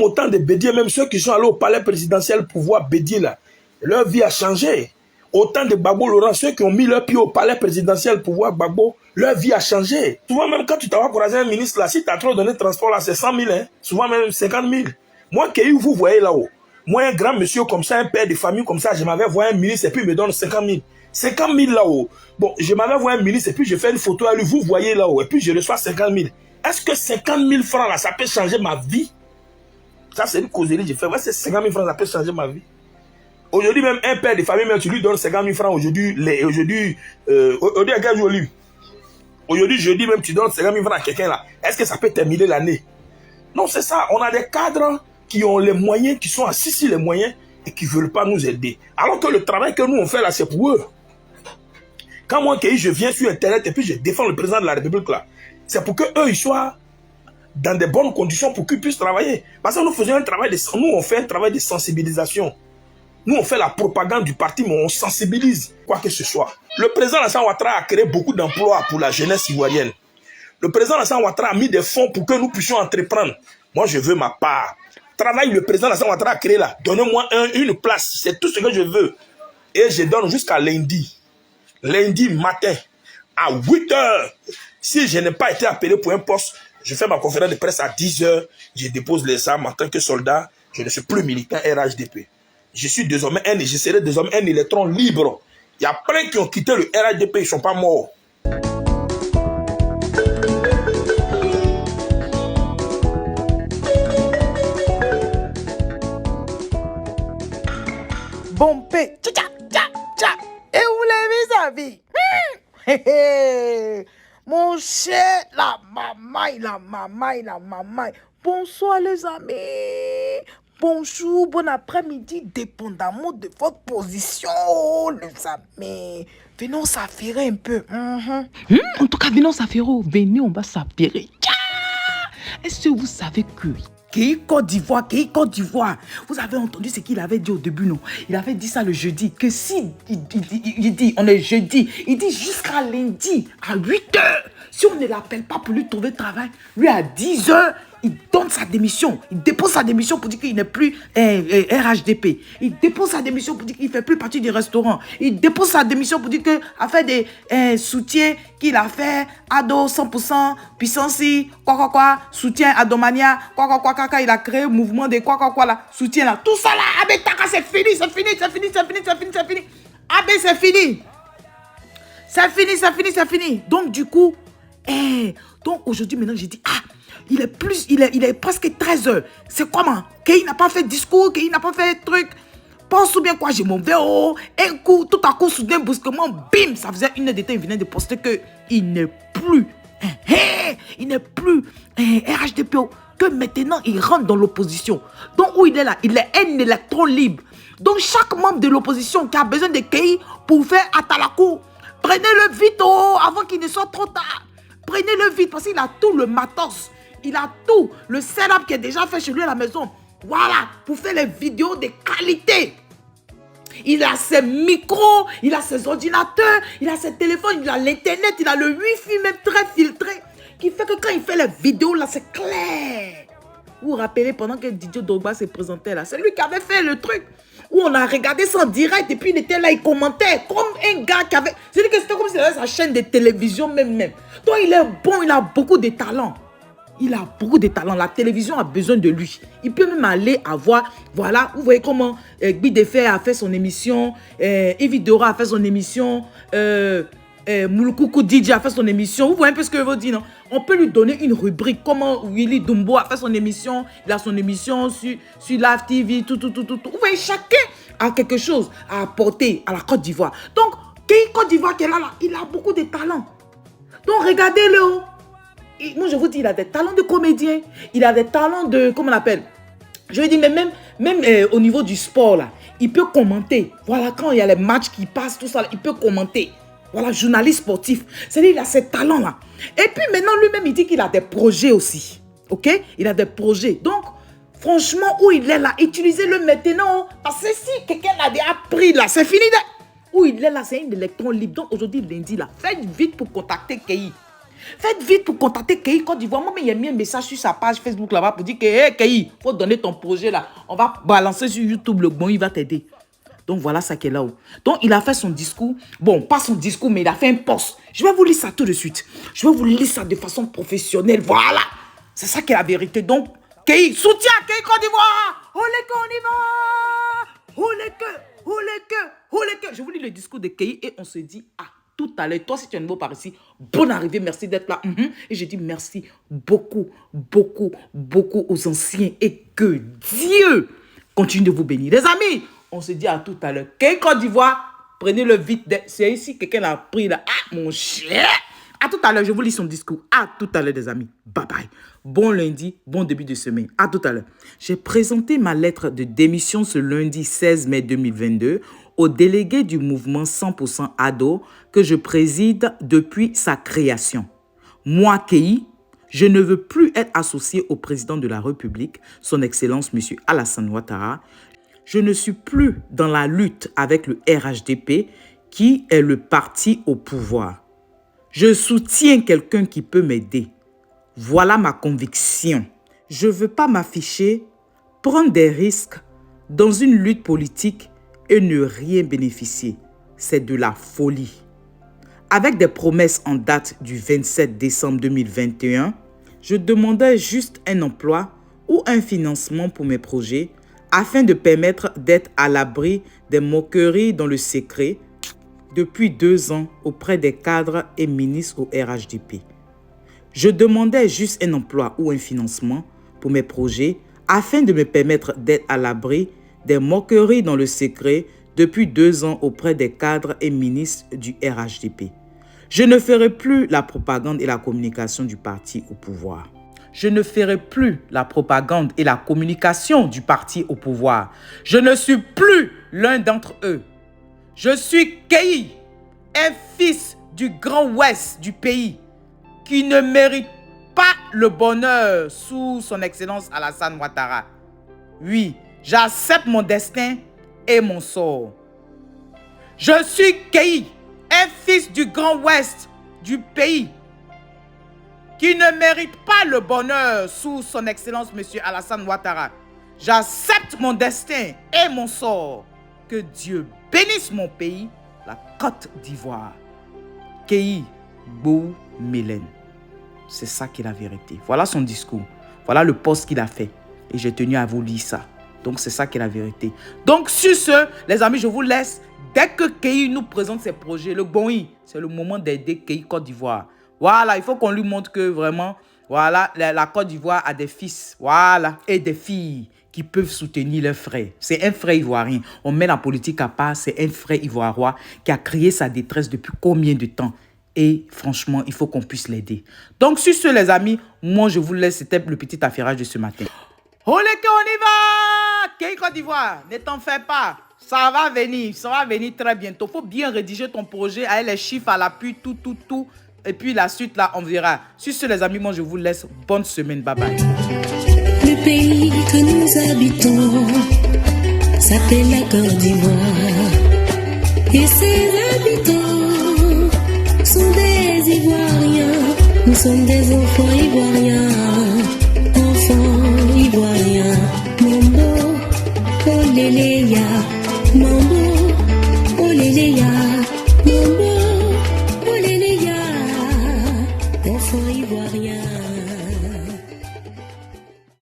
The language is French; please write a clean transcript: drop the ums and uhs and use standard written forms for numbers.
Autant de Bédier, même ceux qui sont allés au palais présidentiel pour voir Bédier là, leur vie a changé. Autant de Gbagbo Laurent, ceux qui ont mis leur pied au palais présidentiel pour voir Gbagbo, leur vie a changé. Souvent même quand tu t'as croisé un ministre là, si tu as trop donné de transport là, c'est 100 000, hein, souvent même 50 000. Moi, vous voyez là-haut, moi un grand monsieur comme ça, un père de famille comme ça, je m'avais vu un ministre et puis il me donne 50 000. 50 000 là-haut. Bon, je m'avais vu un ministre et puis je fais une photo à lui, vous voyez là-haut, et puis je reçois 50 000. Est-ce que 50 000 francs là, ça peut changer ma vie? Ça, c'est une causerie que j'ai fait. Ouais, c'est 50 000 francs, ça peut changer ma vie. Aujourd'hui, même un père de famille, même tu lui donnes 50 000 francs aujourd'hui, aujourd'hui, à quel jour lui? Aujourd'hui, jeudi, même tu donnes 50 000 francs à quelqu'un là. Est-ce que ça peut terminer l'année? Non, c'est ça. On a des cadres qui ont les moyens, qui sont assis sur les moyens et qui ne veulent pas nous aider. Alors que le travail que nous on fait là, c'est pour eux. Quand moi, je viens sur Internet et puis je défends le président de la République là, c'est pour qu'eux, ils soient dans de bonnes conditions pour qu'ils puissent travailler. Parce que nous faisons un travail nous on fait un travail de sensibilisation. Nous on fait la propagande du parti, mais on sensibilise quoi que ce soit. Le président Alassane Ouattara a créé beaucoup d'emplois pour la jeunesse ivoirienne. Le président Alassane Ouattara a mis des fonds pour que nous puissions entreprendre. Moi je veux ma part. Travail le président Alassane Ouattara a créé là. Donnez-moi une place. C'est tout ce que je veux. Et je donne jusqu'à lundi. Lundi matin, à 8 h. Si je n'ai pas été appelé pour un poste, je fais ma conférence de presse à 10 h. Je dépose les armes en tant que soldat. Je ne suis plus militant RHDP. Je serai désormais un électron libre. Il y a plein qui ont quitté le RHDP, ils ne sont pas morts. Bon paix. Et où l'avez vu, mon cher, la maman. Bonsoir les amis. Bonjour, bon après-midi, dépendamment de votre position, les amis. Venons s'affairer un peu. En tout cas, venons s'affairer. Venez, on va s'affairer. Est-ce que vous savez que... Côte d'Ivoire. Vous avez entendu ce qu'il avait dit au début, non? Il avait dit ça le jeudi, que si il dit, on est jeudi, il dit jusqu'à lundi, à 8 h, si on ne l'appelle pas pour lui trouver travail, lui à 10 h, il donne sa démission. Il dépose sa démission pour dire qu'il n'est plus RHDP. Il dépose sa démission pour dire qu'il ne fait plus partie du restaurant. Il dépose sa démission pour dire qu'il a fait des soutiens qu'il a fait, Ado 100%, puissance, quoi, soutien Adomania, quoi, il a créé le mouvement de quoi, là, soutien là. Tout ça là, Abbé Taka, c'est fini. Abbé, c'est fini. Donc du coup, donc aujourd'hui maintenant j'ai dit, il est presque 13 h. C'est comment? Qu'il n'a pas fait discours, qu'il n'a pas fait truc. Pense bien quoi, j'ai mon vélo. Un coup, tout à coup, soudain, brusquement, bim, ça faisait 1 h de temps, il venait de poster qu'il n'est plus. Il n'est plus RHDPO. Que maintenant, il rentre dans l'opposition. Donc, où il est là, il est un électron libre. Donc, chaque membre de l'opposition qui a besoin de Kei pour faire Atalakou, prenez-le vite, avant qu'il ne soit trop tard. Prenez-le vite, parce qu'il a tout le matos. Il a tout. Le setup qui est déjà fait chez lui à la maison. Voilà, pour faire les vidéos de qualité. Il a ses micros, il a ses ordinateurs, il a ses téléphones, il a l'internet, il a le wifi même très filtré. Qui fait que quand il fait les vidéos là, c'est clair. Vous vous rappelez pendant que Didier Drogba se présentait là, c'est lui qui avait fait le truc. Où on a regardé ça en direct et puis il était là, il commentait comme un gars qui avait... C'est-à-dire que c'était comme si c'était sa chaîne de télévision même. Donc il est bon, il a beaucoup de talent. La télévision a besoin de lui. Il peut même aller avoir... Voilà, vous voyez comment Guy Defer a fait son émission, Yves Dora a fait son émission, Moulkoukou DJ a fait son émission. Vous voyez un peu ce que je veux dire, non? On peut lui donner une rubrique. Comment Willy Dumbo a fait son émission. Il a son émission sur Live TV, tout. Vous voyez, chacun a quelque chose à apporter à la Côte d'Ivoire. Donc, Côte d'Ivoire qui est là, il a beaucoup de talent. Donc, regardez-le. Moi, je vous dis, il a des talents de comédien. Il a des talents de... Comment on appelle? Je veux dire, mais même au niveau du sport, là, il peut commenter. Voilà, quand il y a les matchs qui passent, tout ça, là, il peut commenter. Voilà, journaliste sportif. C'est-à-dire, il a ces talents-là. Et puis, maintenant, lui-même, il dit qu'il a des projets aussi. OK? Il a des projets. Donc, franchement, où il est là, utilisez-le maintenant. Parce que si quelqu'un l'a déjà pris, là, c'est fini. Où il est là, c'est un électron libre. Donc, aujourd'hui, lundi, là, faites vite pour contacter Kei. Faites vite pour contacter Kei Côte d'Ivoire. Moi, il y a mis un message sur sa page Facebook là-bas pour dire que hey, Kei, il faut donner ton projet là. On va balancer sur YouTube le bon, il va t'aider. Donc voilà ça qui est là-haut. Donc il a fait son discours. Bon, pas son discours, mais il a fait un post. Je vais vous lire ça tout de suite. Je vais vous lire ça de façon professionnelle. Voilà. C'est ça qui est la vérité. Donc, Kei, soutien Kei Côte d'Ivoire. Olé que on y va. Olé que, olé que, olé que. Je vous lis le discours de Kei et on se dit tout à l'heure. Toi, si tu es nouveau par ici, bonne arrivée. Merci d'être là. Et je dis merci beaucoup, beaucoup, beaucoup aux anciens et que Dieu continue de vous bénir. Les amis, on se dit à tout à l'heure. Kei Côte d'Ivoire, prenez-le vite. C'est ici quelqu'un l'a pris là. Mon cher. À tout à l'heure, je vous lis son discours. À tout à l'heure, les amis. Bye bye. Bon lundi, bon début de semaine. À tout à l'heure. J'ai présenté ma lettre de démission ce lundi 16 mai 2022 au délégué du mouvement 100% Ado que je préside depuis sa création. Moi, Kei, je ne veux plus être associé au président de la République, son Excellence M. Alassane Ouattara. Je ne suis plus dans la lutte avec le RHDP qui est le parti au pouvoir. Je soutiens quelqu'un qui peut m'aider. Voilà ma conviction. Je ne veux pas m'afficher, prendre des risques dans une lutte politique et ne rien bénéficier. C'est de la folie. Avec des promesses en date du 27 décembre 2021, je demandais juste un emploi ou un financement pour mes projets afin de permettre d'être à l'abri des moqueries dans le secret depuis 2 ans auprès des cadres et ministres au RHDP. Je demandais juste un emploi ou un financement pour mes projets afin de me permettre d'être à l'abri des moqueries dans le secret depuis 2 ans auprès des cadres et ministres du RHDP. Je ne ferai plus la propagande et la communication du parti au pouvoir. Je ne ferai plus la propagande et la communication du parti au pouvoir. Je ne suis plus l'un d'entre eux. Je suis Kei, un fils du Grand Ouest du pays qui ne mérite pas le bonheur sous son Excellence Alassane Ouattara. Oui, j'accepte mon destin et mon sort. Je suis Kei, un fils du Grand Ouest du pays qui ne mérite pas le bonheur sous son Excellence M. Alassane Ouattara. J'accepte mon destin et mon sort. Que Dieu bénisse mon pays, la Côte d'Ivoire. Kei Bou Mélène. C'est ça qui est la vérité. Voilà son discours. Voilà le post qu'il a fait. Et j'ai tenu à vous lire ça. Donc c'est ça qui est la vérité. Donc sur ce, les amis, je vous laisse. Dès que Kei nous présente ses projets, le BONI, c'est le moment d'aider Kei Côte d'Ivoire. Voilà, il faut qu'on lui montre que vraiment, voilà, la Côte d'Ivoire a des fils, voilà, et des filles qui peuvent soutenir leurs frères. C'est un frère ivoirien. On met la politique à part, c'est un frère ivoirien qui a créé sa détresse depuis combien de temps? Et franchement, il faut qu'on puisse l'aider. Donc sur ce, les amis, moi je vous laisse, c'était le petit affairage de ce matin. Olé que on y va! Kei Côte d'Ivoire, ne t'en fais pas. Ça va venir très bientôt. Il faut bien rédiger ton projet avec les chiffres à l'appui, tout. Et puis la suite, là, on verra. Sur ce, les amis, moi, je vous laisse. Bonne semaine. Bye bye. Le pays que nous habitons s'appelle la Côte d'Ivoire. Et ses habitants sont des Ivoiriens. Nous sommes des enfants ivoiriens. Enfants ivoiriens. Mambo, Oléléa, Mambo.